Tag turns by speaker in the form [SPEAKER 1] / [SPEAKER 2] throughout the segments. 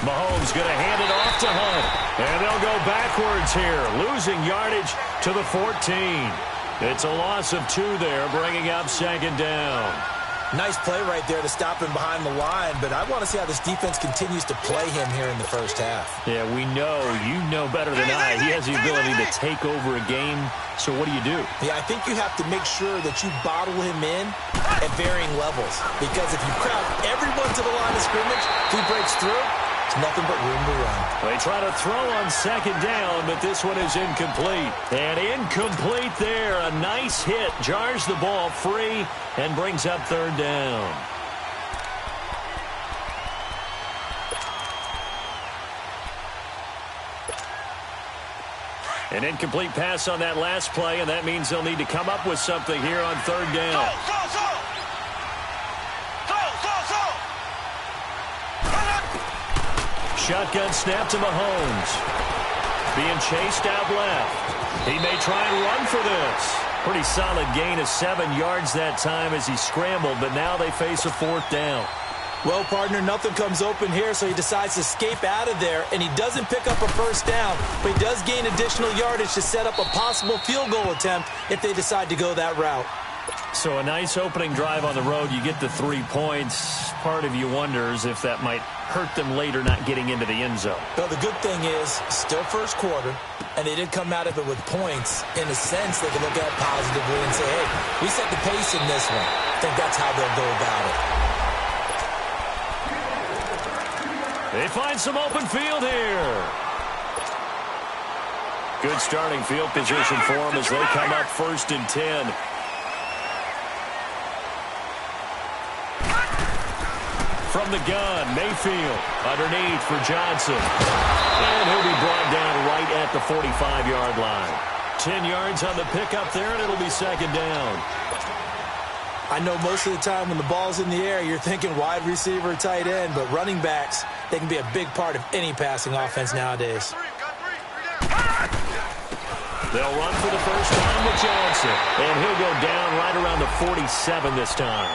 [SPEAKER 1] Mahomes going to hand it off to Hunt. And they'll go backwards here, losing yardage to the 14. It's a loss of 2 there, bringing up second down.
[SPEAKER 2] Nice play right there to stop him behind the line, but I want to see how this defense continues to play him here in the first half.
[SPEAKER 1] Yeah, we know. You know better than I. He has the ability to take over a game. So what do?
[SPEAKER 2] Yeah, I think you have to make sure that you bottle him in at varying levels. Because if you crowd everyone to the line of scrimmage, if he breaks through, it's nothing but room to run.
[SPEAKER 1] They try to throw on second down, but this one is incomplete. And incomplete there. A nice hit. Jars the ball free and brings up third down. An incomplete pass on that last play, and that means they'll need to come up with something here on third down. Shotgun snap to Mahomes. Being chased out left. He may try and run for this. Pretty solid gain of 7 yards that time as he scrambled, but now they face a fourth down.
[SPEAKER 2] Well, partner, nothing comes open here, so he decides to escape out of there, and he doesn't pick up a first down, but he does gain additional yardage to set up a possible field goal attempt if they decide to go that route.
[SPEAKER 1] So a nice opening drive on the road. You get the 3 points. Part of you wonders if that might hurt them later not getting into the end zone.
[SPEAKER 2] Well, the good thing is, still first quarter, and they did come out of it with points. In a sense, they can look at it positively and say, hey, we set the pace in this one. I think that's how they'll go about it.
[SPEAKER 1] They find some open field here. Good starting field position for them as they come up 1st and 10. From the gun, Mayfield underneath for Johnson. And he'll be brought down right at the 45-yard line. 10 yards on the pickup there, and it'll be second down.
[SPEAKER 2] I know most of the time when the ball's in the air, you're thinking wide receiver, tight end, but running backs, they can be a big part of any passing offense nowadays.
[SPEAKER 1] They'll run for the first time with Johnson, and he'll go down right around the 47 this time.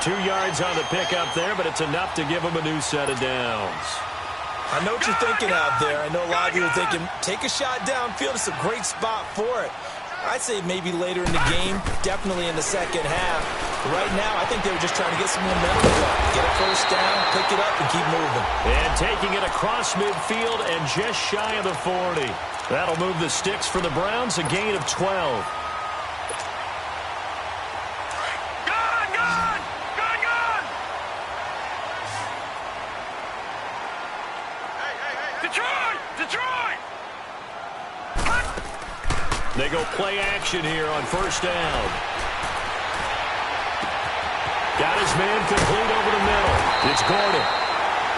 [SPEAKER 1] 2 yards on the pickup there, but it's enough to give him a new set of downs.
[SPEAKER 2] I know what you're thinking out there. I know a lot of you are thinking, take a shot downfield. It's a great spot for it. I'd say maybe later in the game, definitely in the second half. But right now, I think they were just trying to get some momentum going. Get a first down, pick it up, and keep moving.
[SPEAKER 1] And taking it across midfield and just shy of the 40. That'll move the sticks for the Browns, a gain of 12. They go play action here on first down. Got his man complete over the middle. It's Gordon.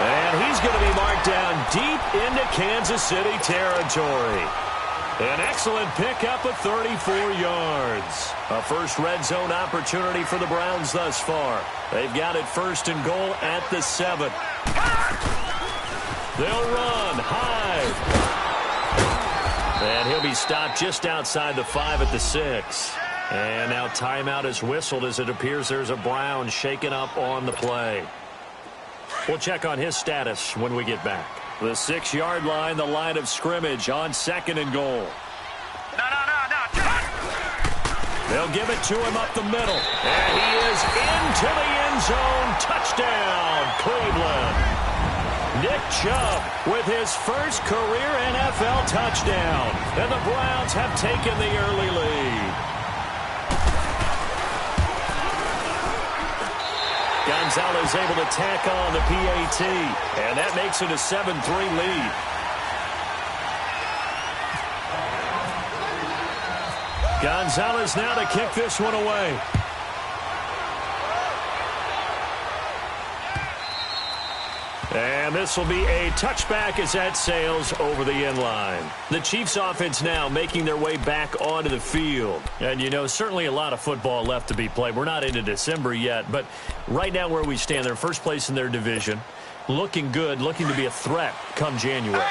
[SPEAKER 1] And he's going to be marked down deep into Kansas City territory. An excellent pickup of 34 yards. A first red zone opportunity for the Browns thus far. They've got it 1st and goal at the 7. They'll run high. And he'll be stopped just outside the 5 at the 6. And now timeout is whistled as it appears there's a Brown shaken up on the play. We'll check on his status when we get back. The 6-yard line, the line of scrimmage on 2nd and goal. They'll give it to him up the middle. And he is into the end zone. Touchdown, Cleveland. Nick Chubb with his first career NFL touchdown. And the Browns have taken the early lead. Gonzalez able to tack on the PAT. And that makes it a 7-3 lead. Gonzalez now to kick this one away. And this will be a touchback as that sails over the end line. The Chiefs offense now making their way back onto the field. And, you know, certainly a lot of football left to be played. We're not into December yet, but right now where we stand, they're first place in their division. Looking good, looking to be a threat come January.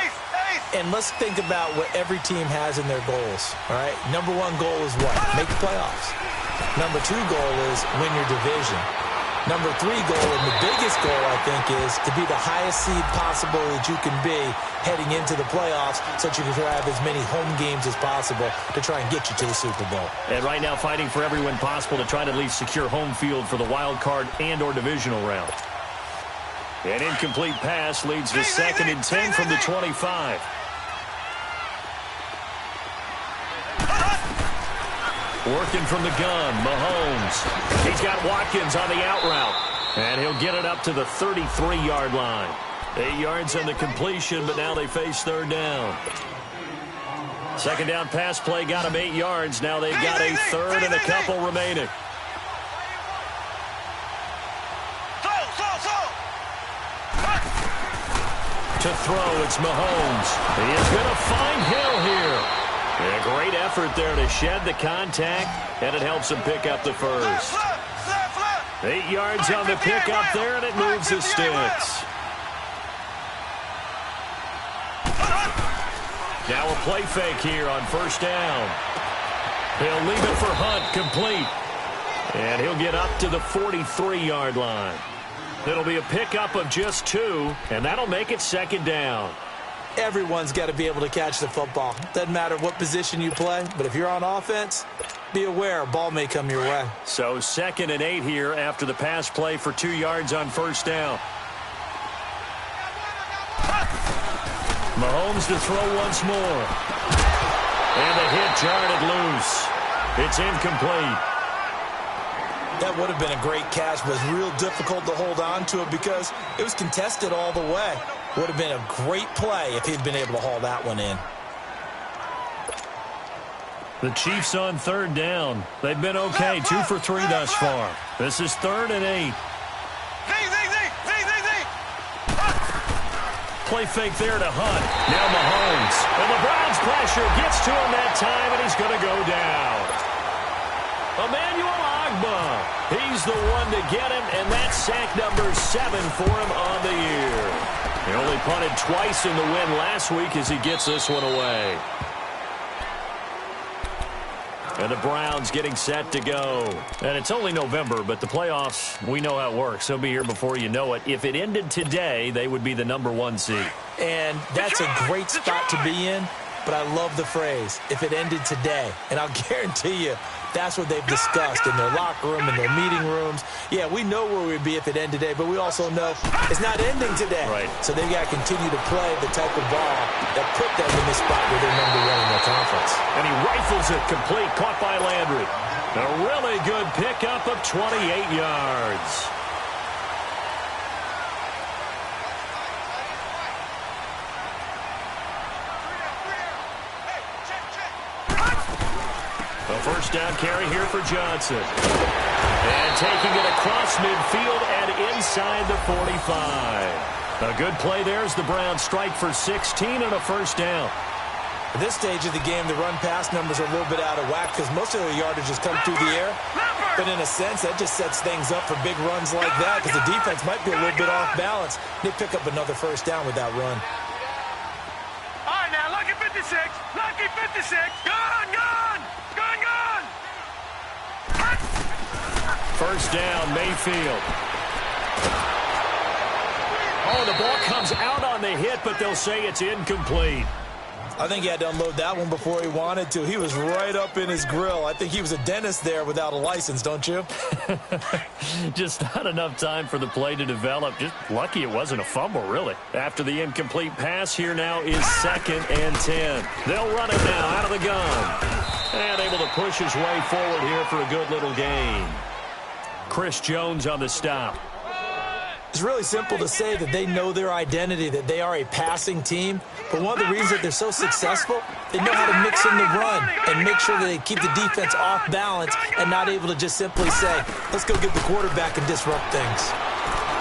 [SPEAKER 2] And let's think about what every team has in their goals, all right? Number 1 goal is what? Make the playoffs. Number 2 goal is win your division. Number 3 goal, and the biggest goal, I think, is to be the highest seed possible that you can be heading into the playoffs so that you can have as many home games as possible to try and get you to the Super Bowl.
[SPEAKER 1] And right now fighting for every win possible to try to at least secure home field for the wild card and or divisional round. An incomplete pass leads to 2nd and 10 from the 25. Working from the gun, Mahomes. He's got Watkins on the out route. And he'll get it up to the 33-yard line. 8 yards on the completion, but now they face 3rd down. 2nd down pass play got him 8 yards. Now they've got a 3rd and a couple remaining. To throw, it's Mahomes. He is going to find Hill here. And a great effort there to shed the contact, and it helps him pick up the first. 8 yards on the pickup there, and it moves the sticks. Now a play fake here on 1st down. He'll leave it for Hunt, complete. And he'll get up to the 43-yard line. It'll be a pickup of just 2, and that'll make it 2nd down.
[SPEAKER 2] Everyone's got to be able to catch the football. Doesn't matter what position you play, but if you're on offense, be aware a ball may come your way.
[SPEAKER 1] So 2nd and 8 here after the pass play for 2 yards on 1st down. Mahomes to throw once more. And the hit jarred it loose. It's incomplete.
[SPEAKER 2] That would have been a great catch, but it's real difficult to hold on to it because it was contested all the way. Would have been a great play if he'd been able to haul that one in.
[SPEAKER 1] The Chiefs on 3rd down. They've been okay, 2 for 3 thus far. This is 3rd and 8. Play fake there to Hunt. Now Mahomes. And the Browns pressure gets to him that time, and he's going to go down. Emmanuel Ogbah. He's the one to get him, and that's sack number 7 for him on the year. He only punted twice in the win last week as he gets this one away. And the Browns getting set to go. And it's only November, but the playoffs, we know how it works. They'll be here before you know it. If it ended today, they would be the number 1 seed.
[SPEAKER 2] And that's a great spot to be in, but I love the phrase, if it ended today. And I'll guarantee you, that's what they've discussed in their locker room, in their meeting rooms. Yeah, we know where we'd be if it ended today, but we also know it's not ending today.
[SPEAKER 1] Right.
[SPEAKER 2] So they've got to continue to play the type of ball that put them in this spot where they're number 1 in their conference.
[SPEAKER 1] And he rifles it complete, caught by Landry. A really good pickup of 28 yards. A 1st down carry here for Johnson. And taking it across midfield and inside the 45. A good play there as the Browns strike for 16 and a 1st down.
[SPEAKER 2] At this stage of the game, the run-pass numbers are a little bit out of whack because most of the yardage has come through the air. But in a sense, that just sets things up for big runs like that because the defense might be a little bit off balance. They pick up another 1st down with that run.
[SPEAKER 3] All right, now, lucky 56. Lucky 56. Gun, gun. Gun, gun.
[SPEAKER 1] 1st down, Mayfield. Oh, the ball comes out on the hit, but they'll say it's incomplete.
[SPEAKER 2] I think he had to unload that one before he wanted to. He was right up in his grill. I think he was a dentist there without a license, don't you?
[SPEAKER 1] Just not enough time for the play to develop. Just lucky it wasn't a fumble, really. After the incomplete pass, here now is 2nd and 10. They'll run it now out of the gun. And able to push his way forward here for a good little gain. Chris Jones on the stop.
[SPEAKER 2] It's really simple to say that they know their identity, that they are a passing team. But one of the reasons that they're so successful, they know how to mix in the run and make sure that they keep the defense off balance and not able to just simply say, let's go get the quarterback and disrupt things.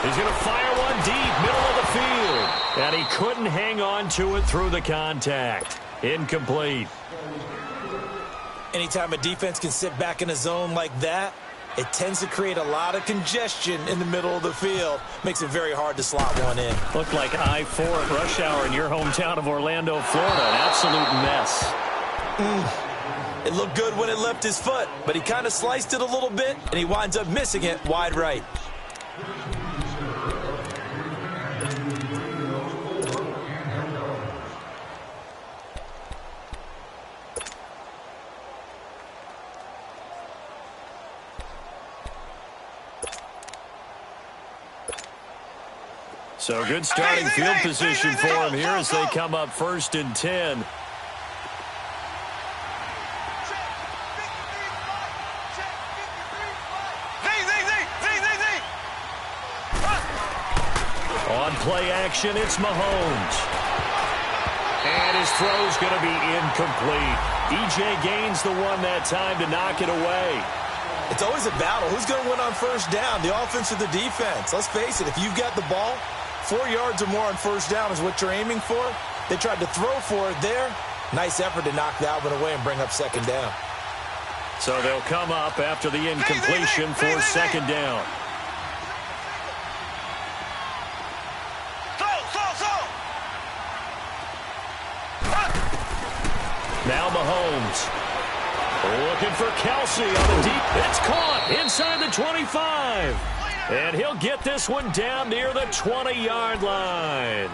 [SPEAKER 1] He's going to fire one deep, middle of the field. And he couldn't hang on to it through the contact. Incomplete.
[SPEAKER 2] Anytime a defense can sit back in a zone like that, it tends to create a lot of congestion in the middle of the field. Makes it very hard to slot one in.
[SPEAKER 1] Looked like I-4 at rush hour in your hometown of Orlando, Florida. An absolute mess.
[SPEAKER 2] It looked good when it left his foot, but he kind of sliced it a little bit, and he winds up missing it wide right.
[SPEAKER 1] So good starting field position for him here as they come up 1st and 10. On play action, it's Mahomes. And his throw's going to be incomplete. E.J. gains the one that time to knock it away.
[SPEAKER 2] It's always a battle. Who's going to win on 1st down, the offense or the defense? Let's face it, if you've got the ball, 4 yards or more on 1st down is what you're aiming for. They tried to throw for it there. Nice effort to knock that one away and bring up 2nd down.
[SPEAKER 1] So they'll come up after the incompletion for 2nd down. Now Mahomes. Looking for Kelsey on the deep. It's caught inside the 25. And he'll get this one down near the 20-yard line.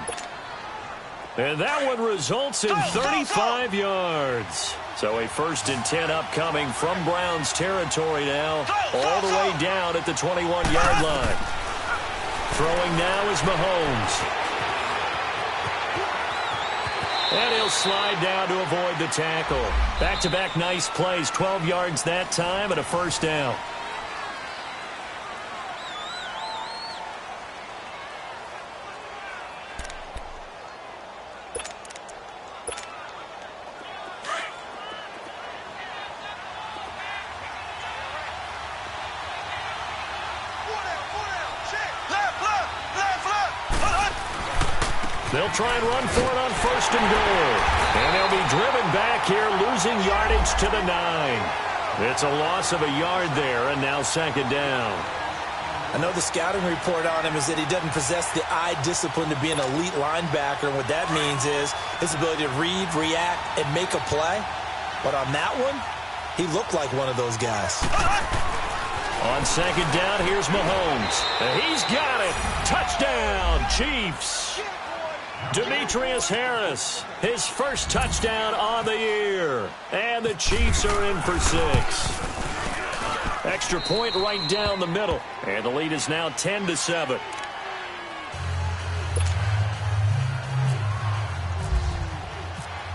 [SPEAKER 1] And that one results in 35 yards. So a 1st and 10 upcoming from Browns territory now. All the way down at the 21-yard line. Throwing now is Mahomes. And he'll slide down to avoid the tackle. Back-to-back nice plays. 12 yards that time and a 1st down. They'll try and run for it on 1st and goal. And they'll be driven back here, losing yardage to the 9. It's a loss of a yard there, and now 2nd down.
[SPEAKER 2] I know the scouting report on him is that he doesn't possess the eye discipline to be an elite linebacker. And what that means is his ability to read, react, and make a play. But on that one, he looked like one of those guys.
[SPEAKER 1] On 2nd down, here's Mahomes. He's got it. Touchdown, Chiefs. Demetrius Harris, his 1st touchdown on the year. And the Chiefs are in for 6. Extra point right down the middle. And the lead is now 10-7.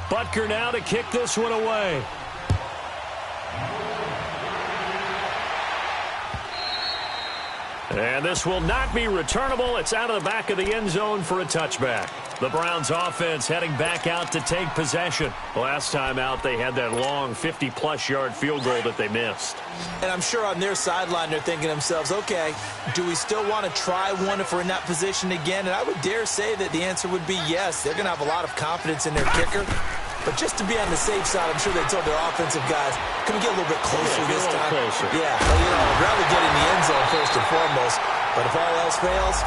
[SPEAKER 1] Butker now to kick this one away. And this will not be returnable. It's out of the back of the end zone for a touchback. The Browns offense heading back out to take possession. Last time out, they had that long 50-plus yard field goal that they missed.
[SPEAKER 2] And I'm sure on their sideline, they're thinking to themselves, okay, do we still want to try one if we're in that position again? And I would dare say that the answer would be yes. They're going to have a lot of confidence in their kicker. But just to be on the safe side, I'm sure they told their offensive guys, can we get a little bit closer this time?
[SPEAKER 1] Closer.
[SPEAKER 2] Yeah, well, I'd rather get in the end zone first and foremost. But if all else fails,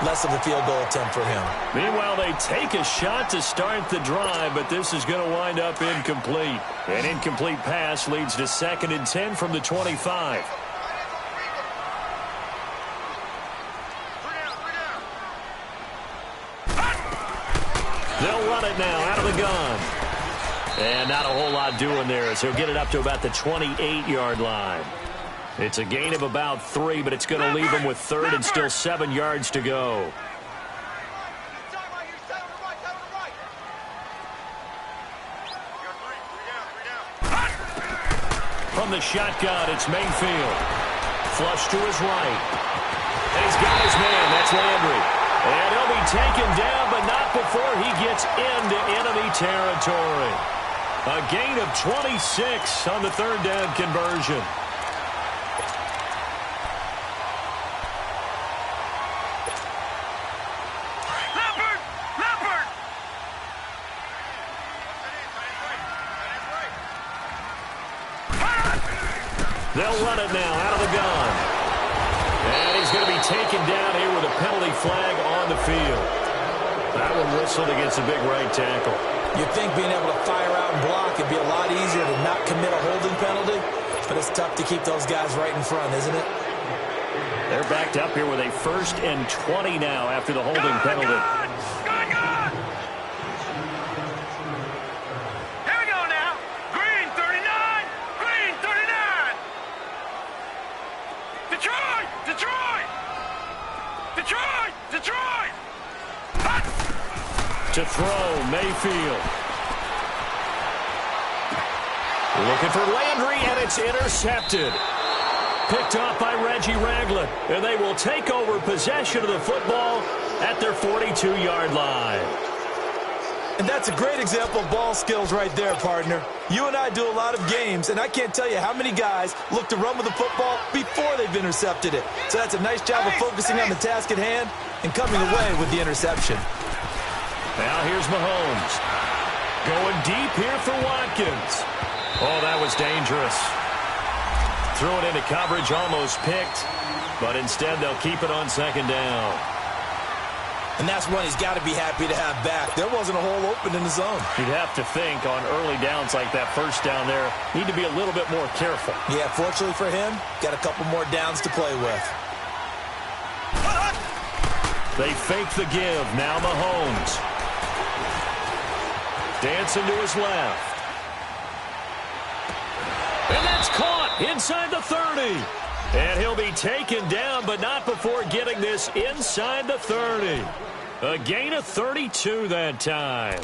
[SPEAKER 2] less of a field goal attempt for him.
[SPEAKER 1] Meanwhile, they take a shot to start the drive, but this is going to wind up incomplete. An incomplete pass leads to 2nd and 10 from the 25. They'll run it now out of the gun. And not a whole lot doing there as he'll get it up to about the 28-yard line. It's a gain of about 3, but it's going to leave him with 3rd and still 7 yards to go. From the shotgun, it's Mayfield. Flush to his right. And he's got his man. That's Landry. And he'll be taken down, but not before he gets into enemy territory. A gain of 26 on the 3rd down conversion. They'll run it now out of the gun. And he's going to be taken down here with a penalty flag on the field. That one whistled against a big right tackle.
[SPEAKER 2] You'd think being able to fire out and block would be a lot easier to not commit a holding penalty, but it's tough to keep those guys right in front, isn't it?
[SPEAKER 1] They're backed up here with a 1st and 20 now after the holding penalty.
[SPEAKER 3] Good. Here we go now. Green 39. Green 39. Detroit. Detroit. Detroit. Detroit.
[SPEAKER 1] To throw, Mayfield. Looking for Landry, and it's intercepted. Picked off by Reggie Ragland, and they will take over possession of the football at their 42-yard line.
[SPEAKER 2] And that's a great example of ball skills right there, partner. You and I do a lot of games, and I can't tell you how many guys look to run with the football before they've intercepted it. So that's a nice job of focusing on the task at hand and coming away with the interception.
[SPEAKER 1] Now here's Mahomes. Going deep here for Watkins. Oh, that was dangerous. Threw it into coverage, almost picked, but instead they'll keep it on second down.
[SPEAKER 2] And that's one he's got to be happy to have back. There wasn't a hole open in the zone.
[SPEAKER 1] You'd have to think on early downs like that first down there, need to be a little bit more careful.
[SPEAKER 2] Yeah, fortunately for him, got a couple more downs to play with.
[SPEAKER 1] They fake the give. Now Mahomes. Dancing to his left. And that's caught inside the 30. And he'll be taken down, but not before getting this inside the 30. A gain of 32 that time.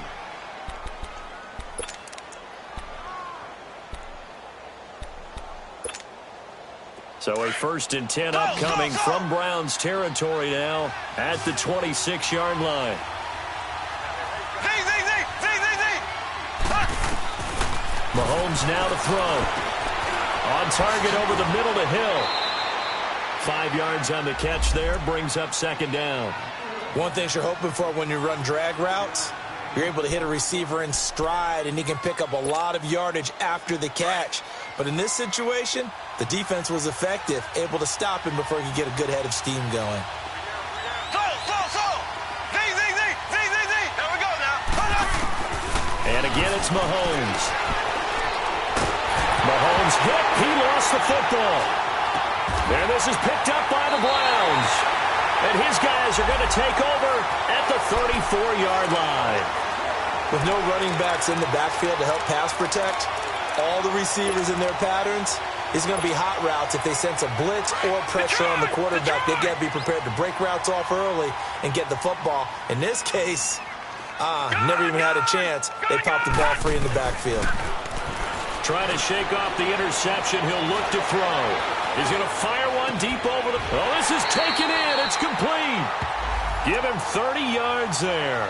[SPEAKER 1] So a 1st and 10 upcoming from Browns territory now at the 26-yard line. Mahomes now to throw. On target over the middle to Hill. 5 yards on the catch there, brings up second down.
[SPEAKER 2] One thing you're hoping for when you run drag routes, you're able to hit a receiver in stride, and he can pick up a lot of yardage after the catch. But in this situation, the defense was effective, able to stop him before he could get a good head of steam going.
[SPEAKER 3] There we go now.
[SPEAKER 1] And again, it's Mahomes. Mahomes hit. He lost the football. And this is picked up by the Browns. And his guys are going to take over at the 34-yard line.
[SPEAKER 2] With no running backs in the backfield to help pass protect, all the receivers in their patterns, it's going to be hot routes if they sense a blitz or pressure on the quarterback. They've got to be prepared to break routes off early and get the football. In this case, never even had a chance. They popped the ball free in the backfield.
[SPEAKER 1] Trying to shake off the interception. He'll look to throw. He's going to fire one deep over the... Oh, this is taken in. It's complete. Give him 30 yards there.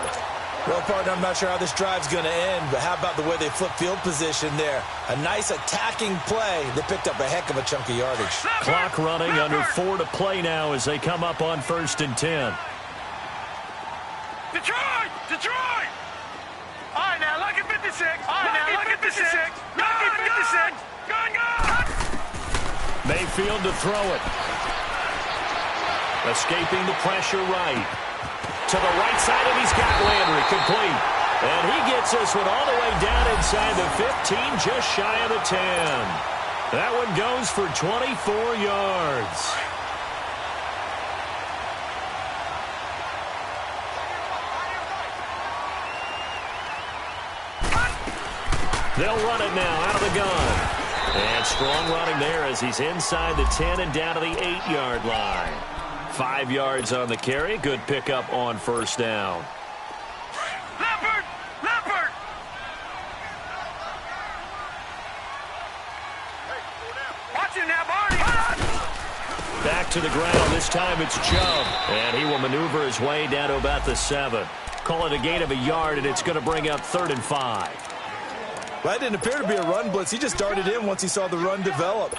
[SPEAKER 2] Well, partner, I'm not sure how this drive's going to end, but how about the way they flip field position there? A nice attacking play. They picked up a heck of a chunk of yardage.
[SPEAKER 1] Clock running, under 4 to play now as they come up on 1st and 10.
[SPEAKER 3] Detroit! Detroit! All right, now, look at 56. All right, now, look at 56. Look at 56. Gun, gun!
[SPEAKER 1] Mayfield to throw it. Escaping the pressure right. To the right side, and he's got Landry complete. And he gets this one all the way down inside the 15, just shy of the 10. That one goes for 24 yards. They'll run it now out of the gun. And strong running there as he's inside the 10 and down to the 8-yard line. 5 yards on the carry. Good pickup on 1st down.
[SPEAKER 3] Leopard! Leopard! Watch him now, Barney!
[SPEAKER 1] Back to the ground. This time it's Chubb. And he will maneuver his way down to about the 7. Call it a gain of a yard, and it's going to bring up 3rd and 5.
[SPEAKER 2] Well, that didn't appear to be a run blitz. He just darted in once he saw the run develop.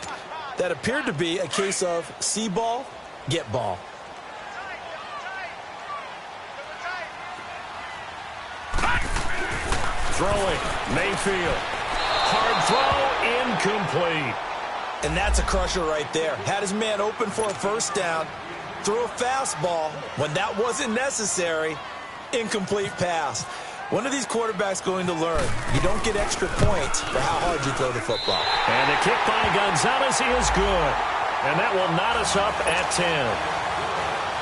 [SPEAKER 2] That appeared to be a case of see ball, get ball.
[SPEAKER 1] Throwing, Mayfield. Hard throw, incomplete.
[SPEAKER 2] And that's a crusher right there. Had his man open for a 1st down, threw a fastball. When that wasn't necessary, incomplete pass. One of these quarterbacks going to learn, you don't get extra points for how hard you throw the football.
[SPEAKER 1] And the kick by Gonzalez is good. And that will knot us up at 10.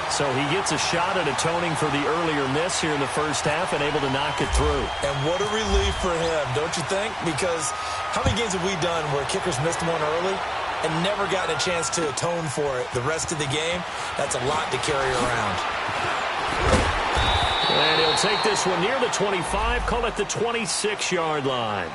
[SPEAKER 1] So he gets a shot at atoning for the earlier miss here in the 1st half and able to knock it through.
[SPEAKER 2] And what a relief for him, don't you think? Because how many games have we done where kickers missed one early and never gotten a chance to atone for it the rest of the game? That's a lot to carry around.
[SPEAKER 1] And he'll take this one near the 25, call it the 26-yard line.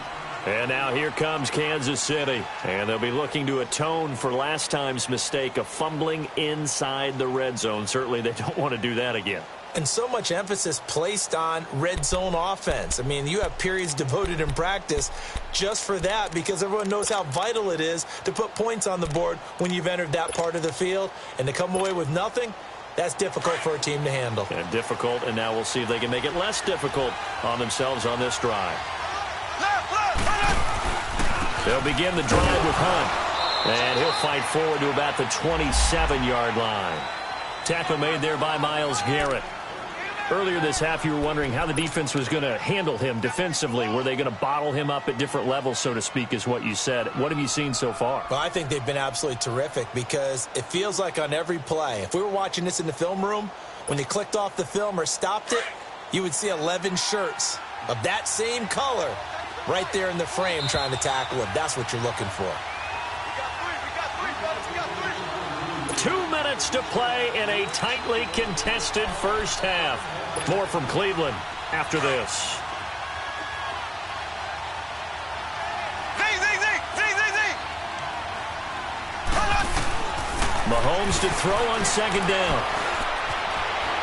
[SPEAKER 1] And now here comes Kansas City. And they'll be looking to atone for last time's mistake of fumbling inside the red zone. Certainly they don't want to do that again.
[SPEAKER 2] And so much emphasis placed on red zone offense. I mean, you have periods devoted in practice just for that because everyone knows how vital it is to put points on the board when you've entered that part of the field. And to come away with nothing, that's difficult for a team to handle.
[SPEAKER 1] And difficult, and now we'll see if they can make it less difficult on themselves on this drive. They'll begin the drive with Hunt. And he'll fight forward to about the 27-yard line. Tackle made there by Myles Garrett. Earlier this half, you were wondering how the defense was going to handle him defensively. Were they going to bottle him up at different levels, so to speak, is what you said. What have you seen so far?
[SPEAKER 2] Well, I think they've been absolutely terrific because it feels like on every play, if we were watching this in the film room, when they clicked off the film or stopped it, you would see 11 shirts of that same color right there in the frame trying to tackle him. That's what you're looking for.
[SPEAKER 1] 2 minutes to play in a tightly contested first half. More from Cleveland after this. Mahomes to throw on second down.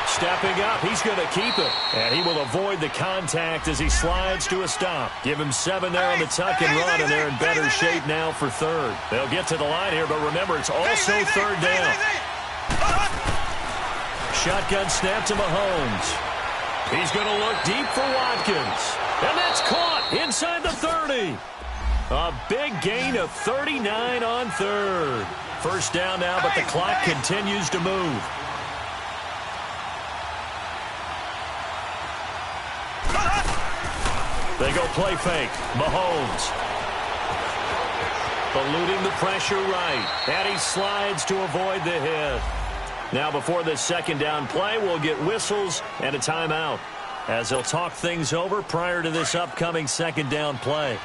[SPEAKER 1] Stepping up, he's going to keep it. And he will avoid the contact as he slides to a stop. Give him 7 there on the tuck and run, and they're in better shape now for third. They'll get to the line here, but remember, it's also third down. Shotgun snap to Mahomes. He's going to look deep for Watkins. And that's caught inside the 30. A big gain of 39 on third. First down now, but the clock continues to move. They go play fake. Mahomes. Eluding the pressure right. And he slides to avoid the hit. Now before this second down play, we'll get whistles and a timeout as they'll talk things over prior to this upcoming second down play.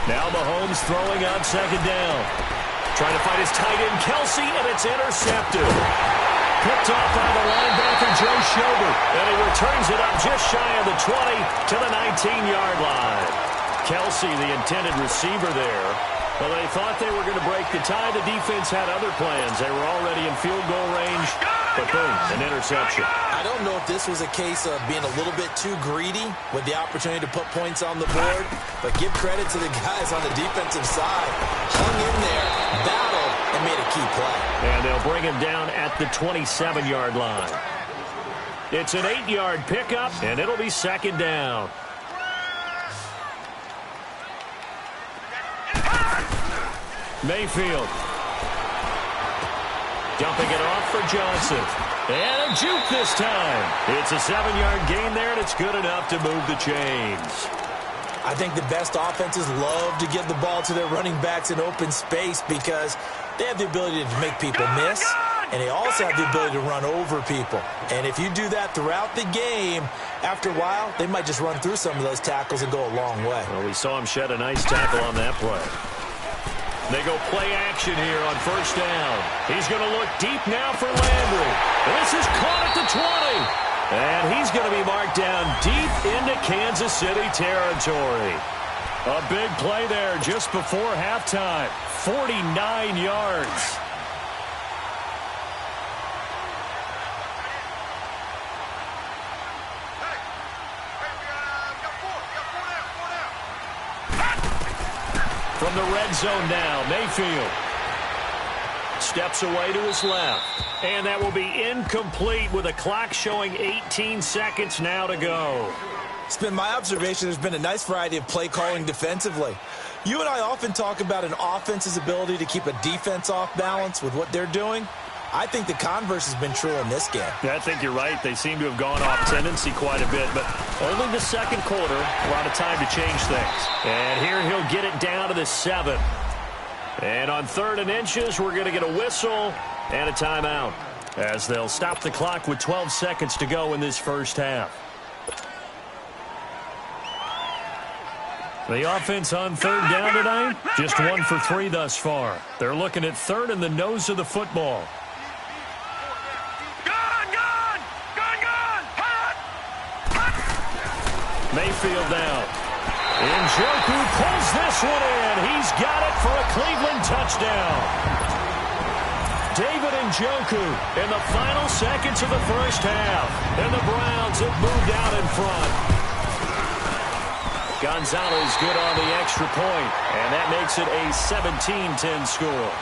[SPEAKER 1] Now Mahomes throwing on second down. Trying to find his tight end, Kelsey, and it's intercepted. Picked off by the linebacker, Joe Schobert. And he returns it up just shy of the 20 to the 19-yard line. Kelsey, the intended receiver there. Well, they thought they were going to break the tie. The defense had other plans. They were already in field goal range. But boom, an interception.
[SPEAKER 2] I don't know if this was a case of being a little bit too greedy with the opportunity to put points on the board. But give credit to the guys on the defensive side. Hung in there, battled, and made a key play.
[SPEAKER 1] And they'll bring him down at the 27-yard line. It's an 8-yard pickup, and it'll be second down. Mayfield. Dumping it off for Johnson. And a juke this time. It's a 7-yard gain there, and it's good enough to move the chains.
[SPEAKER 2] I think the best offenses love to give the ball to their running backs in open space because they have the ability to make people miss, and they also have the ability to run over people. And if you do that throughout the game, after a while, they might just run through some of those tackles and go a long way.
[SPEAKER 1] Well, we saw him shed a nice tackle on that play. They go play action here on first down. He's going to look deep now for Landry. This is caught at the 20. And he's going to be marked down deep into Kansas City territory. A big play there just before halftime. 49 yards. From the red zone now, Mayfield steps away to his left. And that will be incomplete with a clock showing 18 seconds now to go.
[SPEAKER 2] It's been my observation there's been a nice variety of play calling defensively. You and I often talk about an offense's ability to keep a defense off balance with what they're doing. I think the converse has been true in this game.
[SPEAKER 1] Yeah, I think you're right. They seem to have gone off tendency quite a bit, but only the second quarter, a lot of time to change things. And here he'll get it down to the 7. And on 3rd and inches, we're going to get a whistle and a timeout as they'll stop the clock with 12 seconds to go in this first half. The offense on third down tonight, just 1 for 3 thus far. They're looking at third in the nose of the football.
[SPEAKER 3] Gone! Hot!
[SPEAKER 1] Mayfield down. Njoku pulls this one in. He's got it for a Cleveland touchdown. David Njoku in the final seconds of the first half. And the Browns have moved out in front. Gonzalez good on the extra point, and that makes it a 17-10 score.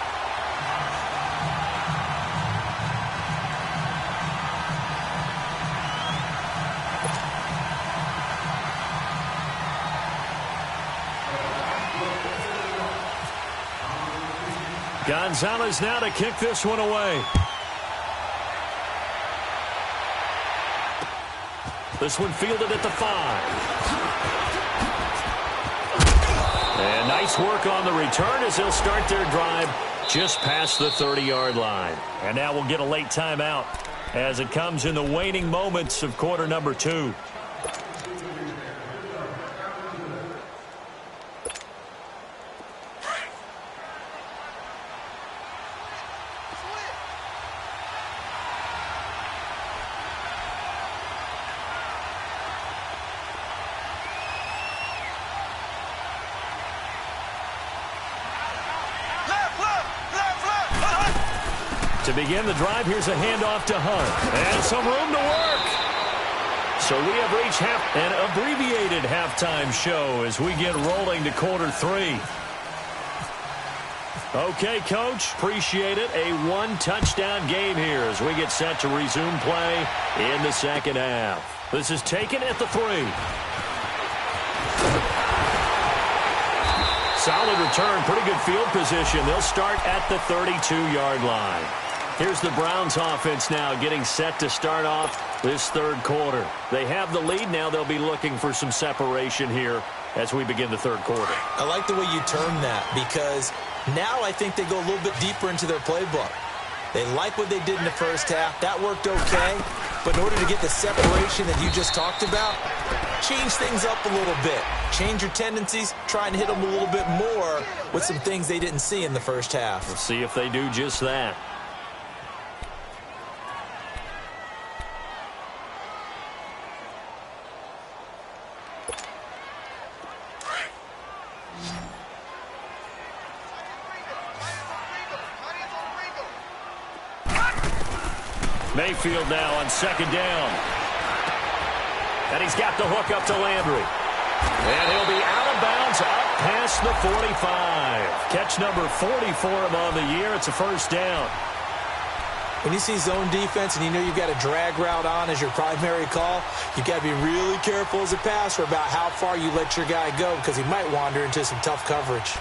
[SPEAKER 1] Gonzalez now to kick this one away. This one fielded at the 5. And nice work on the return as they'll start their drive just past the 30-yard line. And now we'll get a late timeout as it comes in the waning moments of quarter number 2. To begin the drive, here's a handoff to Hunt. And some room to work. So we have reached an abbreviated halftime show as we get rolling to quarter 3. Okay, Coach, appreciate it. A one-touchdown game here as we get set to resume play in the second half. This is taken at the 3. Solid return, pretty good field position. They'll start at the 32-yard line. Here's the Browns offense now getting set to start off this third quarter. They have the lead. Now they'll be looking for some separation here as we begin the third quarter.
[SPEAKER 2] I like the way you term that because now I think they go a little bit deeper into their playbook. They like what they did in the first half. That worked okay. But in order to get the separation that you just talked about, change things up a little bit. Change your tendencies. Try and hit them a little bit more with some things they didn't see in the first half.
[SPEAKER 1] We'll see if they do just that. Mayfield now on second down. And he's got the hook up to Landry. And he'll be out of bounds up past the 45. Catch number 40 for him on the year. It's a first down.
[SPEAKER 2] When you see zone defense and you know you've got a drag route on as your primary call, you've got to be really careful as a passer about how far you let your guy go because he might wander into some tough coverage.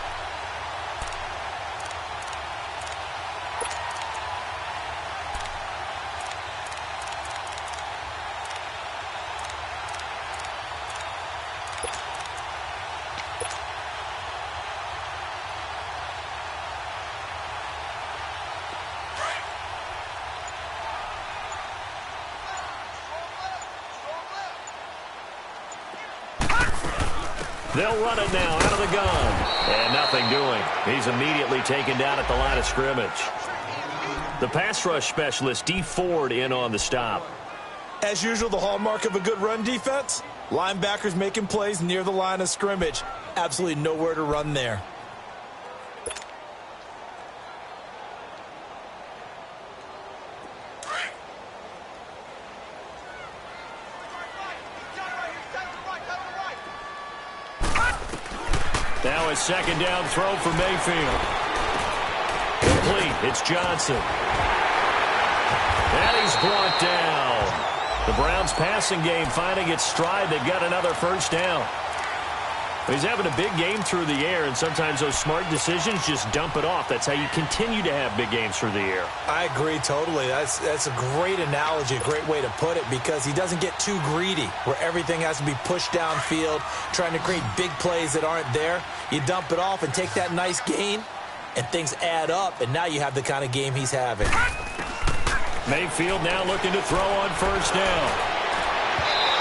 [SPEAKER 1] They'll run it now out of the gun. And nothing doing. He's immediately taken down at the line of scrimmage. The pass rush specialist, Dee Ford, in on the stop.
[SPEAKER 2] As usual, the hallmark of a good run defense, linebackers making plays near the line of scrimmage. Absolutely nowhere to run there.
[SPEAKER 1] Now a second down throw for Mayfield. Complete. It's Johnson. And he's brought down. The Browns passing game finding its stride. They've got another first down. He's having a big game through the air, and sometimes those smart decisions just dump it off. That's how you continue to have big games through the air.
[SPEAKER 2] I agree totally. That's a great analogy, a great way to put it, because he doesn't get too greedy where everything has to be pushed downfield, trying to create big plays that aren't there. You dump it off and take that nice gain, and things add up, and now you have the kind of game he's having.
[SPEAKER 1] Mayfield now looking to throw on first down.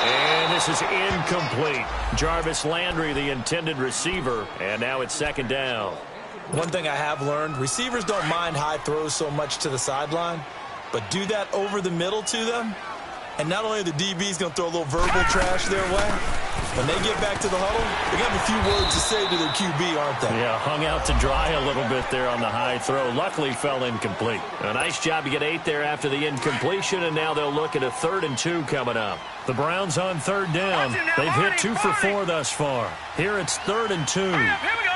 [SPEAKER 1] And this is incomplete. Jarvis Landry, the intended receiver, and now it's second down.
[SPEAKER 2] One thing I have learned, receivers don't mind high throws so much to the sideline, but do that over the middle to them, and not only are the DBs going to throw a little verbal trash their way, when they get back to the huddle, they're going to have a few words to say to their QB, aren't they?
[SPEAKER 1] Yeah, hung out to dry a little bit there on the high throw. Luckily, fell incomplete. A nice job to get 8 there after the incompletion, and now they'll look at a 3rd and 2 coming up. The Browns on 3rd down. They've hit 2 for 4 thus far. Here it's 3rd and 2.
[SPEAKER 3] Here we go.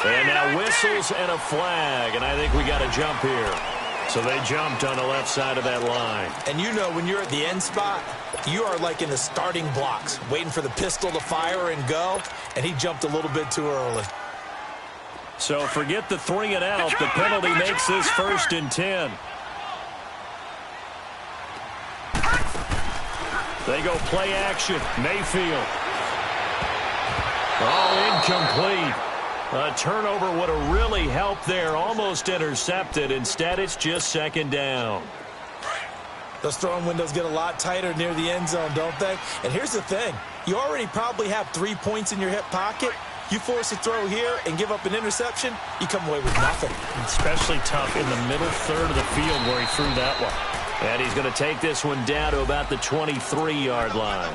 [SPEAKER 3] 3-19.
[SPEAKER 1] And now whistles and a flag, and I think we got a jump here. So they jumped on the left side of that line.
[SPEAKER 2] And you know when you're at the end spot, you are like in the starting blocks, waiting for the pistol to fire and go, and he jumped a little bit too early.
[SPEAKER 1] So forget the 3 and out. The penalty makes this 1st and 10. They go play action. Mayfield. Oh, incomplete. A turnover would have really helped there. Almost intercepted. Instead, it's just 2nd down.
[SPEAKER 2] Those throwing windows get a lot tighter near the end zone, don't they? And here's the thing. You already probably have 3 points in your hip pocket. You force a throw here and give up an interception, you come away with nothing.
[SPEAKER 1] Especially tough in the middle third of the field where he threw that one. And he's going to take this one down to about the 23-yard line.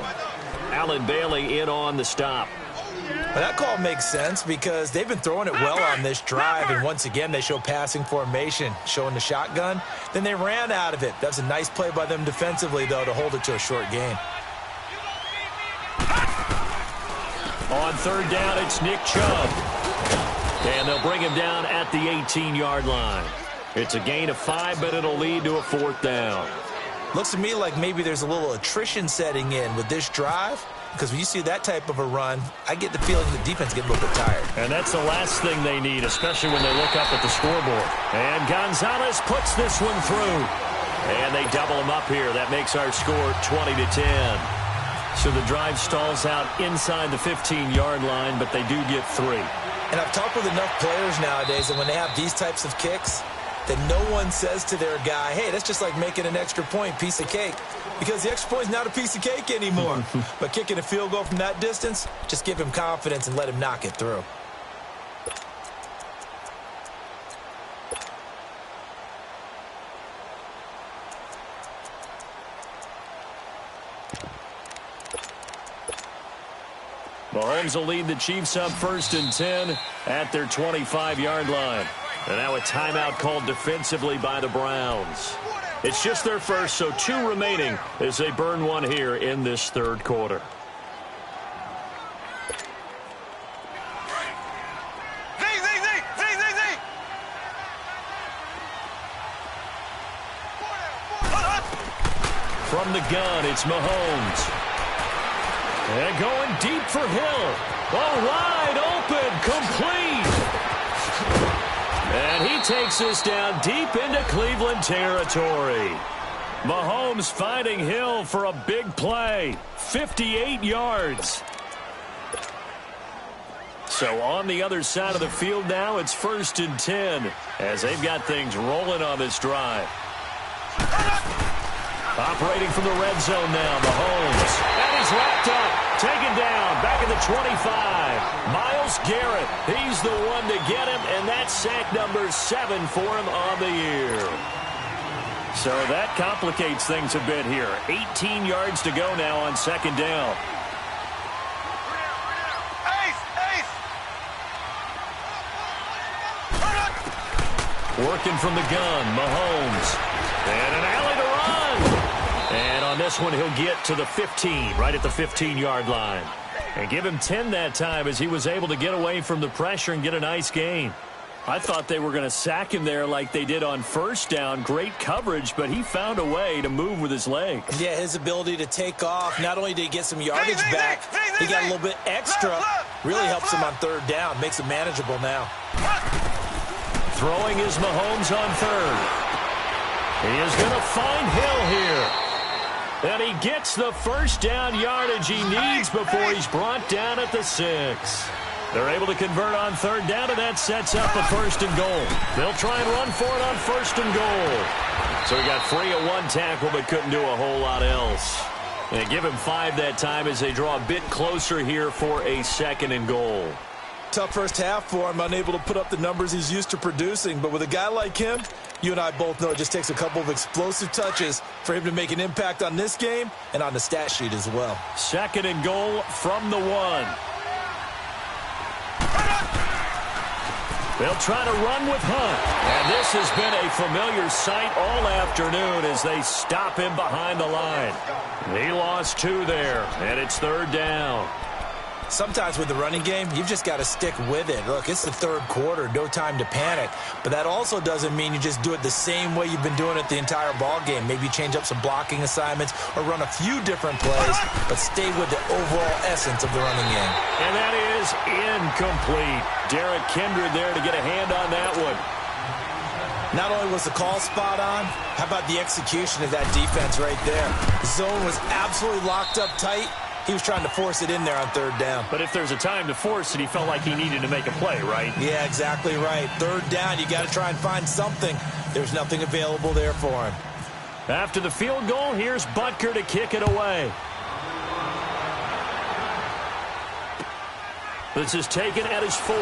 [SPEAKER 1] Allen Bailey in on the stop.
[SPEAKER 2] Well, that call makes sense because they've been throwing it well on this drive, and once again they show passing formation, showing the shotgun. Then they ran out of it. That's a nice play by them defensively, though, to hold it to a short gain.
[SPEAKER 1] On 3rd down, it's Nick Chubb. And they'll bring him down at the 18-yard line. It's a gain of 5, but it'll lead to a 4th down.
[SPEAKER 2] Looks to me like maybe there's a little attrition setting in with this drive, because when you see that type of a run, I get the feeling the defense gets a little bit tired.
[SPEAKER 1] And that's the last thing they need, especially when they look up at the scoreboard. And Gonzalez puts this one through. And they double him up here. That makes our score 20-10. So the drive stalls out inside the 15-yard line, but they do get 3.
[SPEAKER 2] And I've talked with enough players nowadays that when they have these types of kicks, that no one says to their guy, hey, that's just like making an extra point, piece of cake. Because the extra point is not a piece of cake anymore. But kicking a field goal from that distance, just give him confidence and let him knock it through.
[SPEAKER 1] Mahomes will lead the Chiefs up 1st and 10 at their 25-yard line. And now a timeout called defensively by the Browns. It's just their first, so 2 remaining as they burn one here in this 3rd quarter. From the gun, it's Mahomes. And going deep for Hill. Oh, wide open, complete. And he takes this down deep into Cleveland territory. Mahomes finding Hill for a big play. 58 yards. So on the other side of the field now, it's 1st and 10 as they've got things rolling on this drive. Operating from the red zone now, Mahomes. And he's wrapped up, taken down, back at the 25. Myles Garrett, he's the one to get him, and that's sack number 7 for him on the year. So that complicates things a bit here. 18 yards to go now on 2nd down. Working from the gun, Mahomes. And an alley to run. And on this one, he'll get to the 15, right at the 15-yard line. And give him 10 that time as he was able to get away from the pressure and get a nice gain. I thought they were going to sack him there like they did on 1st down. Great coverage, but he found a way to move with his legs.
[SPEAKER 2] Yeah, his ability to take off, not only did he get some yardage back, he got a little bit extra. Really helps him on 3rd down, makes it manageable now.
[SPEAKER 1] Throwing is Mahomes on 3rd. He is going to find Hill here. And he gets the 1st down yardage he needs before he's brought down at the 6. They're able to convert on 3rd down, and that sets up a 1st and goal. They'll try and run for it on 1st and goal. So he got free of one tackle but couldn't do a whole lot else. And they give him 5 that time as they draw a bit closer here for a 2nd and goal.
[SPEAKER 2] Tough first half for him, unable to put up the numbers he's used to producing. But with a guy like him, you and I both know it just takes a couple of explosive touches for him to make an impact on this game and on the stat sheet as well.
[SPEAKER 1] 2nd and goal from the 1. They'll try to run with Hunt. And this has been a familiar sight all afternoon as they stop him behind the line. He lost 2 there, and it's 3rd down.
[SPEAKER 2] Sometimes with the running game, you've just got to stick with it. Look, it's the 3rd quarter, no time to panic. But that also doesn't mean you just do it the same way you've been doing it the entire ball game. Maybe change up some blocking assignments or run a few different plays, but stay with the overall essence of the running game.
[SPEAKER 1] And that is incomplete. Derek Kindred there to get a hand on that one.
[SPEAKER 2] Not only was the call spot on, how about the execution of that defense right there? The zone was absolutely locked up tight. He was trying to force it in there on 3rd down.
[SPEAKER 1] But if there's a time to force it, he felt like he needed to make a play, right?
[SPEAKER 2] Yeah, exactly right. 3rd down, you got to try and find something. There's nothing available there for him.
[SPEAKER 1] After the field goal, here's Butker to kick it away. This is taken at his 4.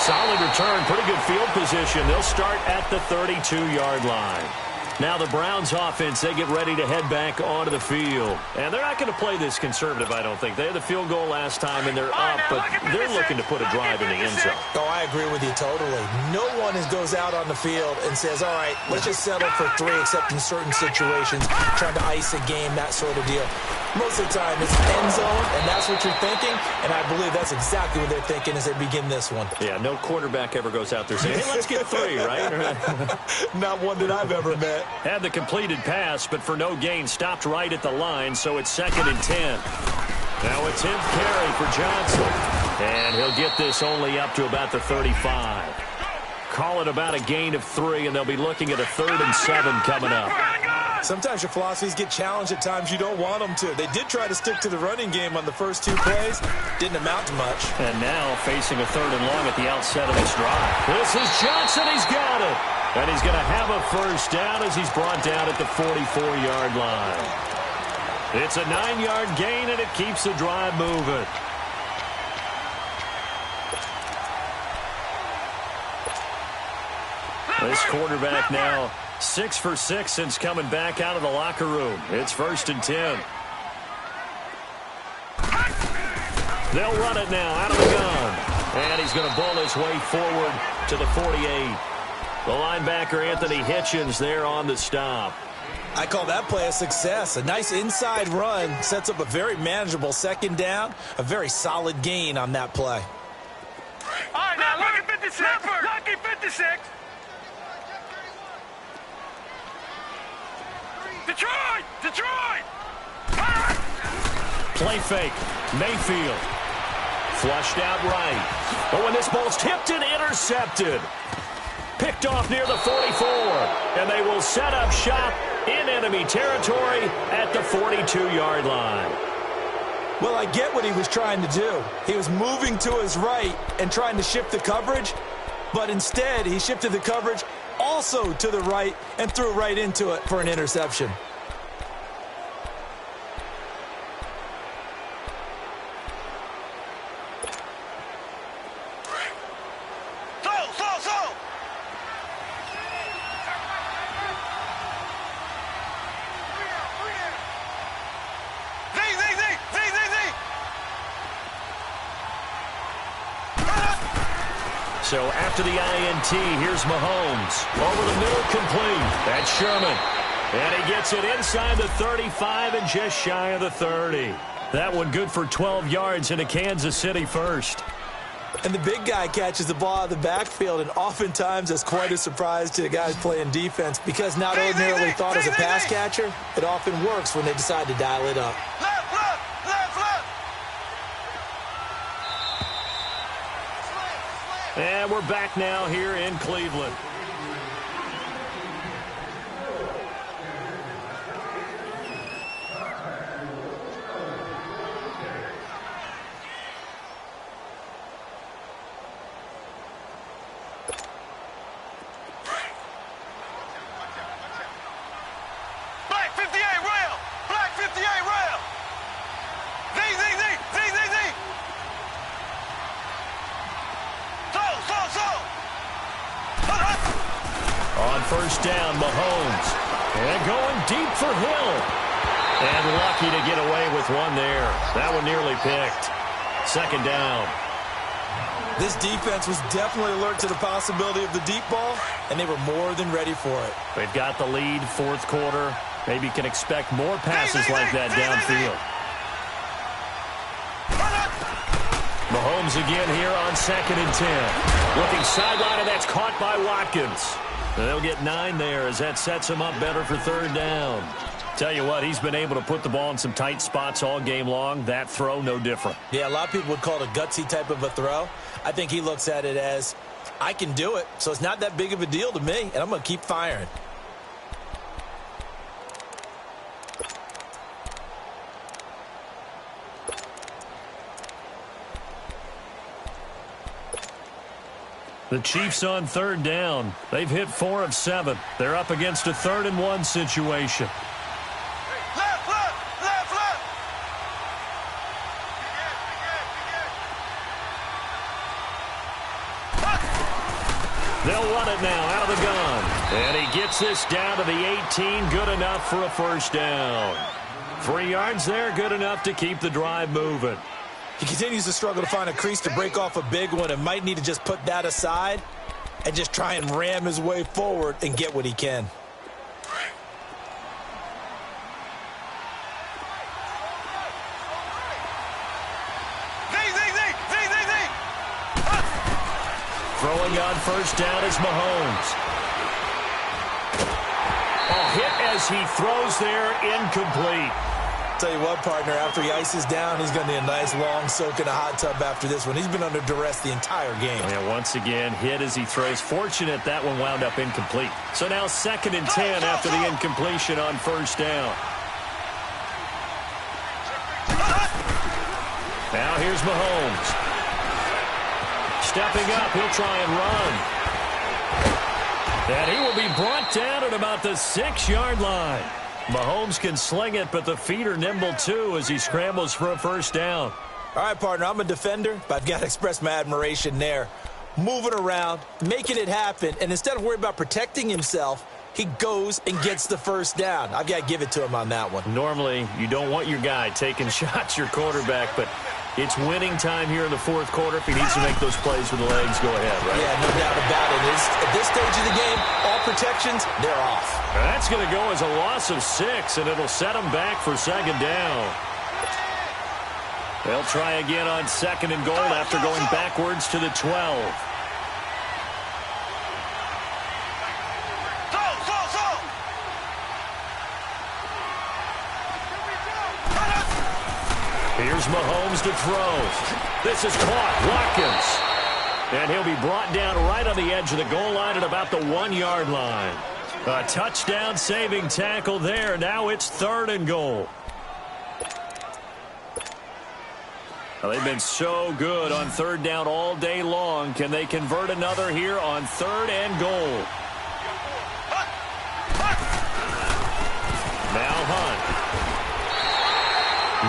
[SPEAKER 1] Solid return, pretty good field position. They'll start at the 32-yard line. Now the Browns offense, they get ready to head back onto the field. And they're not going to play this conservative, I don't think. They had the field goal last time, and they're up, but they're looking to put a drive in the end zone.
[SPEAKER 2] Oh, I agree with you totally. No one goes out on the field and says, all right, let's just settle for 3, except in certain situations, trying to ice a game, that sort of deal. Most of the time, it's end zone, and that's what you're thinking, and I believe that's exactly what they're thinking as they begin this one.
[SPEAKER 1] Yeah, no quarterback ever goes out there saying, hey, let's get 3, right?
[SPEAKER 2] Not one that I've ever met.
[SPEAKER 1] Had the completed pass, but for no gain, stopped right at the line, so it's 2nd and 10. Now a 10th carry for Johnson, and he'll get this only up to about the 35. Call it about a gain of 3, and they'll be looking at a 3rd and 7 coming up.
[SPEAKER 2] Sometimes your philosophies get challenged at times you don't want them to. They did try to stick to the running game on the first 2 plays. Didn't amount to much.
[SPEAKER 1] And now facing a 3rd and long at the outset of this drive. This is Johnson. He's got it. And he's going to have a 1st down as he's brought down at the 44-yard line. It's a 9-yard gain, and it keeps the drive moving. This quarterback now 6 for 6 since coming back out of the locker room. It's 1st and 10. They'll run it now out of the gun. And he's going to bull his way forward to the 48. The linebacker, Anthony Hitchens, there on the stop.
[SPEAKER 2] I call that play a success. A nice inside run sets up a very manageable 2nd down. A very solid gain on that play.
[SPEAKER 3] All right, now look at 56. Lucky 56. Detroit! Detroit!
[SPEAKER 1] Play fake. Mayfield. Flushed out right. But when this ball's tipped and intercepted. Picked off near the 44. And they will set up shop in enemy territory at the 42-yard line.
[SPEAKER 2] Well, I get what he was trying to do. He was moving to his right and trying to shift the coverage. But instead, he shifted the coverage also to the right and threw right into it for an interception.
[SPEAKER 1] So after the INT, here's Mahomes. Over the middle, complete. That's Sherman. And he gets it inside the 35 and just shy of the 30. That one good for 12 yards into Kansas City first.
[SPEAKER 2] And the big guy catches the ball out of the backfield, and oftentimes that's quite a surprise to the guys playing defense because not ordinarily thought as a pass catcher, it often works when they decide to dial it up.
[SPEAKER 1] And we're back now here in Cleveland. first down, Mahomes. And going deep for Hill. And lucky to get away with one there. That one nearly picked. Second down.
[SPEAKER 2] This defense was definitely alert to the possibility of the deep ball, and they were more than ready for it.
[SPEAKER 1] They've got the lead, fourth quarter. Maybe you can expect more passes like that downfield. Mahomes again here on 2nd and 10. Looking sideline, and that's caught by Watkins. And they'll get 9 there as that sets him up better for third down. Tell you what, he's been able to put the ball in some tight spots all game long. That throw, no different.
[SPEAKER 2] Yeah, a lot of people would call it a gutsy type of a throw. I think he looks at it as, I can do it, so it's not that big of a deal to me, and I'm going to keep firing.
[SPEAKER 1] The Chiefs on third down. They've hit 4 of 7. They're up against a 3rd and 1 situation.
[SPEAKER 3] Left, left, left, left.
[SPEAKER 1] They'll run it now out of the gun. And he gets this down to the 18. Good enough for a first down. 3 yards there, good enough to keep the drive moving.
[SPEAKER 2] He continues to struggle to find a crease to break off a big one and might need to just put that aside and just try and ram his way forward and get what he can.
[SPEAKER 1] Throwing on first down is Mahomes. A hit as he throws there, incomplete.
[SPEAKER 2] Tell you what, partner, after he ices down, he's going to need a nice long soak in a hot tub after this one. He's been under duress the entire game.
[SPEAKER 1] And once again, hit as he throws. Fortunate that one wound up incomplete. So now 2nd and 10 after the incompletion on first down. Now here's Mahomes. Stepping up, he'll try and run. And he will be brought down at about the 6-yard line. Mahomes can sling it, but the feet are nimble too as he scrambles for a first down.
[SPEAKER 2] All right, partner, I'm a defender, but I've got to express my admiration there. Moving around, making it happen, and instead of worrying about protecting himself, he goes and gets the first down. I've got to give it to him on that one.
[SPEAKER 1] Normally, you don't want your guy taking shots, your quarterback, but it's winning time here in the fourth quarter. If he needs to make those plays with the legs, go ahead, right?
[SPEAKER 2] Yeah, no doubt about it. At this stage of the game, all protections, they're off.
[SPEAKER 1] That's going to go as a loss of 6, and it'll set him back for second down. They'll try again on 2nd and goal after going backwards to the 12. Here's Mahomes to throw. This is caught. Watkins. And he'll be brought down right on the edge of the goal line at about the 1-yard line. A touchdown saving tackle there. Now it's 3rd and goal. Well, they've been so good on third down all day long. Can they convert another here on 3rd and goal? Now Hunt.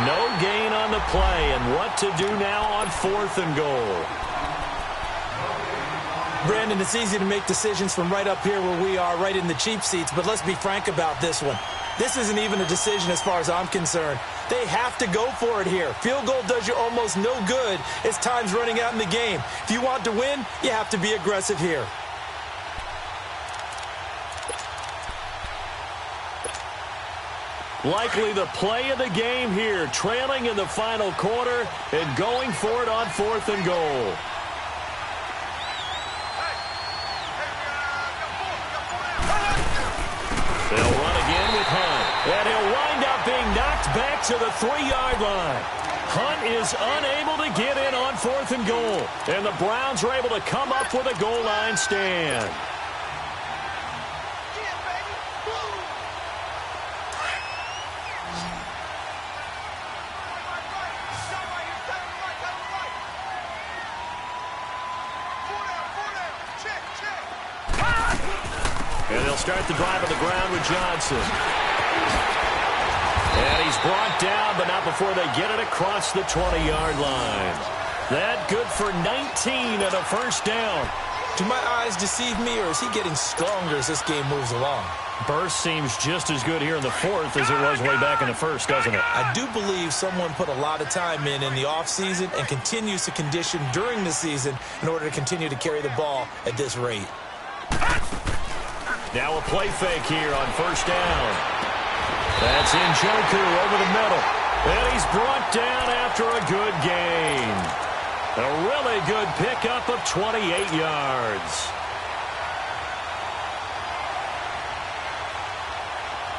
[SPEAKER 1] No gain on the play, and what to do now on 4th and goal.
[SPEAKER 2] Brandon, it's easy to make decisions from right up here where we are, right in the cheap seats, but let's be frank about this one. This isn't even a decision as far as I'm concerned. They have to go for it here. Field goal does you almost no good as time's running out in the game. If you want to win, you have to be aggressive here.
[SPEAKER 1] Likely the play of the game here, trailing in the final quarter and going for it on 4th and goal. They'll run again with Hunt, and he'll wind up being knocked back to the 3-yard line. Hunt is unable to get in on 4th and goal, and the Browns are able to come up with a goal line stand. And they'll start the drive on the ground with Johnson. And he's brought down, but not before they get it across the 20-yard line. That good for 19 and a first down.
[SPEAKER 2] Do my eyes deceive me, or is he getting stronger as this game moves along?
[SPEAKER 1] Burst seems just as good here in the fourth as it was way back in the first, doesn't it?
[SPEAKER 2] I do believe someone put a lot of time in the offseason and continues to condition during the season in order to continue to carry the ball at this rate.
[SPEAKER 1] Now a play fake here on first down. That's Njoku over the middle. And he's brought down after a good gain. A really good pickup of 28 yards.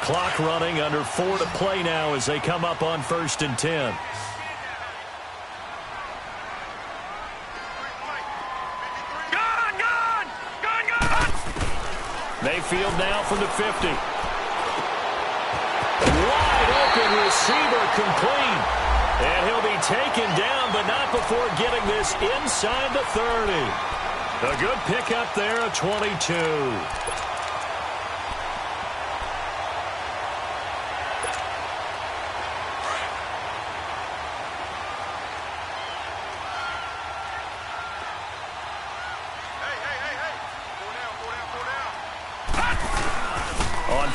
[SPEAKER 1] Clock running, under 4 to play now as they come up on 1st and 10. Mayfield now from the 50. Wide open receiver complete. And he'll be taken down, but not before getting this inside the 30. A good pickup there at 22.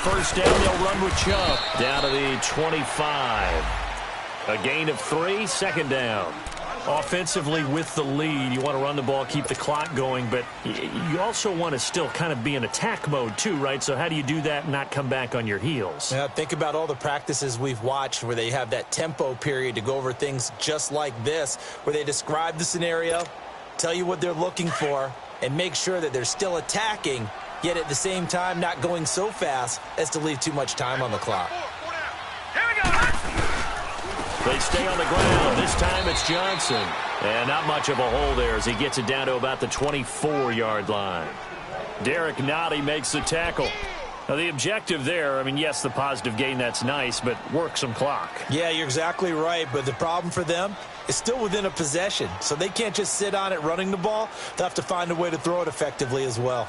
[SPEAKER 1] First down, they'll run with Chubb down to the 25. A gain of 3, second down. Offensively with the lead, you want to run the ball, keep the clock going, but you also want to still kind of be in attack mode too, right? So how do you do that and not come back on your heels?
[SPEAKER 2] Yeah, think about all the practices we've watched where they have that tempo period to go over things just like this, where they describe the scenario, tell you what they're looking for, and make sure that they're still attacking, yet at the same time not going so fast as to leave too much time on the clock.
[SPEAKER 3] Here we go.
[SPEAKER 1] They stay on the ground. This time it's Johnson. And not much of a hole there as he gets it down to about the 24-yard line. Derek Nottie makes the tackle. Now, the objective there, I mean, yes, the positive gain, that's nice, but work some clock.
[SPEAKER 2] Yeah, you're exactly right, but the problem for them is still within a possession, so they can't just sit on it running the ball. They'll have to find a way to throw it effectively as well.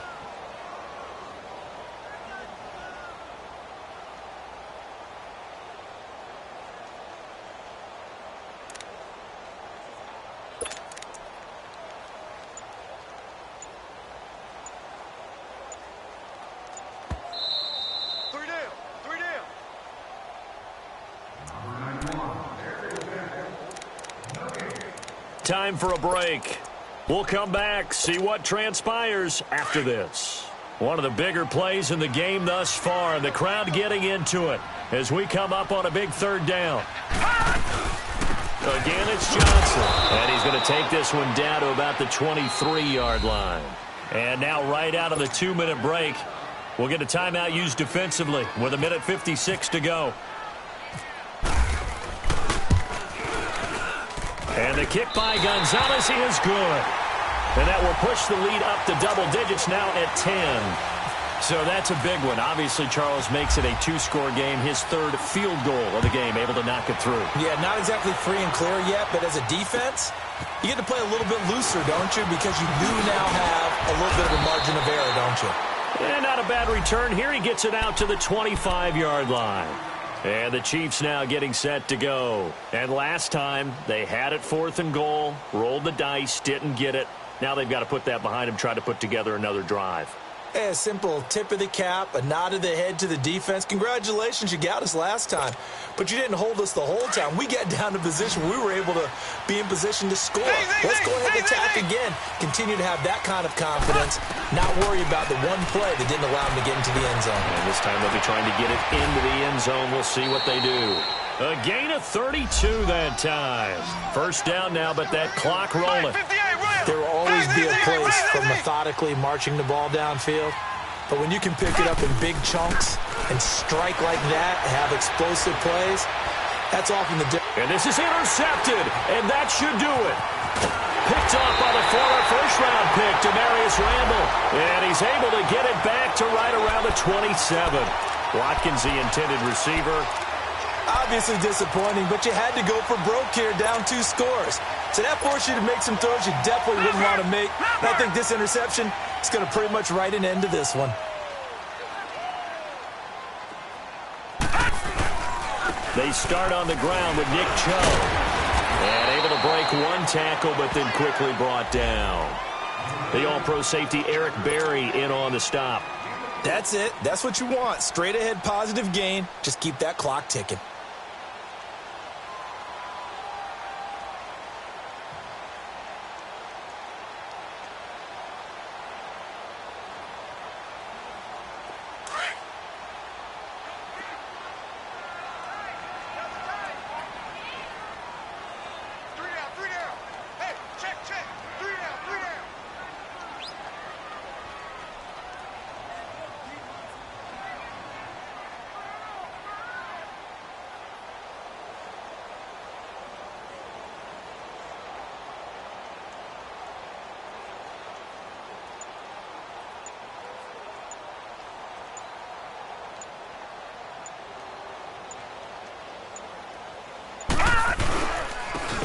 [SPEAKER 1] Time for a break. We'll come back, see what transpires after this. One of the bigger plays in the game thus far, and the crowd getting into it as we come up on a big third down. Again, it's Johnson, and he's going to take this one down to about the 23-yard line. And now right out of the 2-minute break, we'll get a timeout used defensively with 1:56 to go. And the kick by Gonzalez is good. And that will push the lead up to double digits now at 10. So that's a big one. Obviously, Charles makes it a 2-score game. His third field goal of the game, able to knock it through.
[SPEAKER 2] Yeah, not exactly free and clear yet, but as a defense, you get to play a little bit looser, don't you? Because you do now have a little bit of a margin of error, don't you?
[SPEAKER 1] And not a bad return here. He gets it out to the 25-yard line. And the Chiefs now getting set to go. And last time, they had it 4th and goal, rolled the dice, didn't get it. Now they've got to put that behind them, try to put together another drive.
[SPEAKER 2] Hey, a simple tip of the cap, a nod of the head to the defense. Congratulations, you got us last time. But you didn't hold us the whole time. We got down to position where we were able to be in position to score. Let's go ahead and attack again. Continue to have that kind of confidence. Not worry about the one play that didn't allow them to get into the end zone.
[SPEAKER 1] And this time they'll be trying to get it into the end zone. We'll see what they do. A gain of 32 that time. First down now, but that clock rolling.
[SPEAKER 2] There will always be a place for methodically marching the ball downfield. But when you can pick it up in big chunks and strike like that, have explosive plays, that's often the difference.
[SPEAKER 1] And this is intercepted, and that should do it. Picked off by the former first-round pick, Demarius Randall. And he's able to get it back to right around the 27. Watkins, the intended receiver.
[SPEAKER 2] Obviously disappointing, but you had to go for broke here, down 2 scores. So that forced you to make some throws you definitely wouldn't want to make. And I think this interception is going to pretty much write an end to this one.
[SPEAKER 1] They start on the ground with Nick Chubb. And able to break one tackle, but then quickly brought down. The All-Pro safety Eric Berry in on the stop.
[SPEAKER 2] That's it. That's what you want. Straight ahead positive gain. Just keep that clock ticking.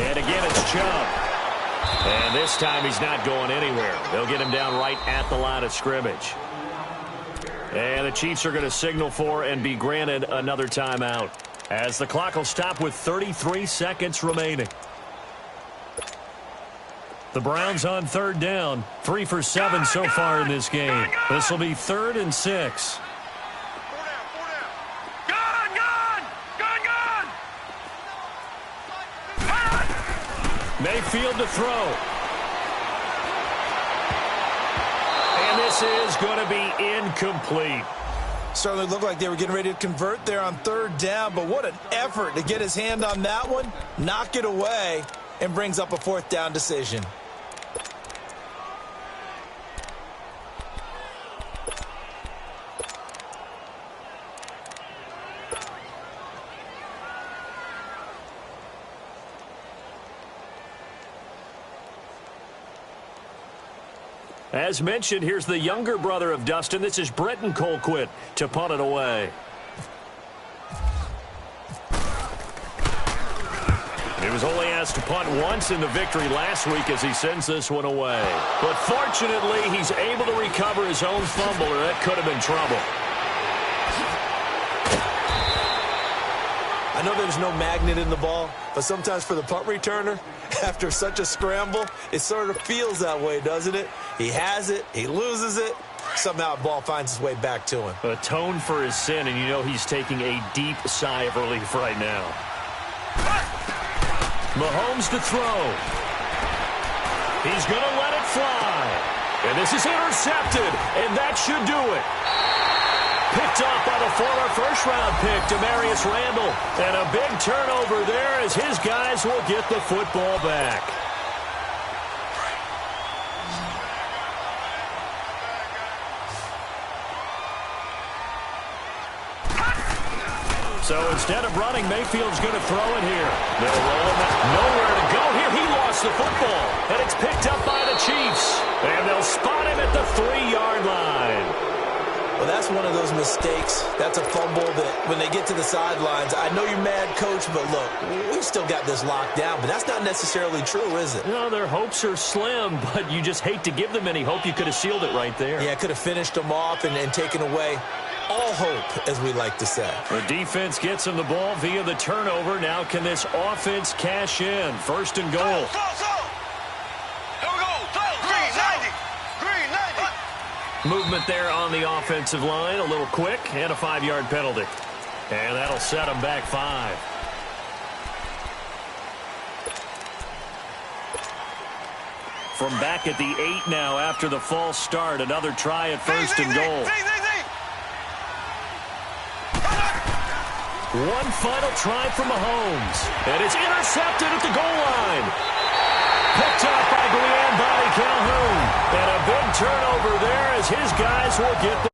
[SPEAKER 1] And again, it's Chubb. And this time he's not going anywhere. They'll get him down right at the line of scrimmage. And the Chiefs are going to signal for and be granted another timeout, as the clock will stop with 33 seconds remaining. The Browns on third down. 3 for 7 so far in this game. This will be 3rd and 6. Mayfield to throw. And this is going to be incomplete.
[SPEAKER 2] Certainly looked like they were getting ready to convert there on third down, but what an effort to get his hand on that one, knock it away, and brings up a 4th down decision.
[SPEAKER 1] As mentioned, here's the younger brother of Dustin. This is Brenton Colquitt to punt it away. He was only asked to punt once in the victory last week as he sends this one away. But fortunately, he's able to recover his own fumble, or that could have been trouble.
[SPEAKER 2] I know there's no magnet in the ball, but sometimes for the punt returner, after such a scramble, it sort of feels that way, doesn't it? He has it, he loses it, somehow the ball finds its way back to him.
[SPEAKER 1] Atone for his sin, and you know he's taking a deep sigh of relief right now. Mahomes to throw. He's going to let it fly. And this is intercepted, and that should do it. Picked off by the former first-round pick, Demarius Randall. And a big turnover there as his guys will get the football back. So instead of running, Mayfield's going to throw it here. They'll roll him out. Nowhere to go here. He lost the football. And it's picked up by the Chiefs. And they'll spot him at the 3-yard line.
[SPEAKER 2] Well, that's one of those mistakes. That's a fumble that when they get to the sidelines, I know you're mad, Coach, but look, we've still got this locked down. But that's not necessarily true, is it?
[SPEAKER 1] No, their hopes are slim, but you just hate to give them any hope. You could have sealed it right there.
[SPEAKER 2] Yeah, could have finished them off and taken away all hope, as we like to say.
[SPEAKER 1] The defense gets him the ball via the turnover. Now can this offense cash in? 1st and goal. Movement there on the offensive line, a little quick, and a 5-yard penalty. And that'll set them back 5. From back at the 8 now after the false start, another try at 1st and goal. One final try from Mahomes. And it's intercepted at the goal line. Picked up by Guillain-Barré Calhoun. And a big turnover there as his guys will get the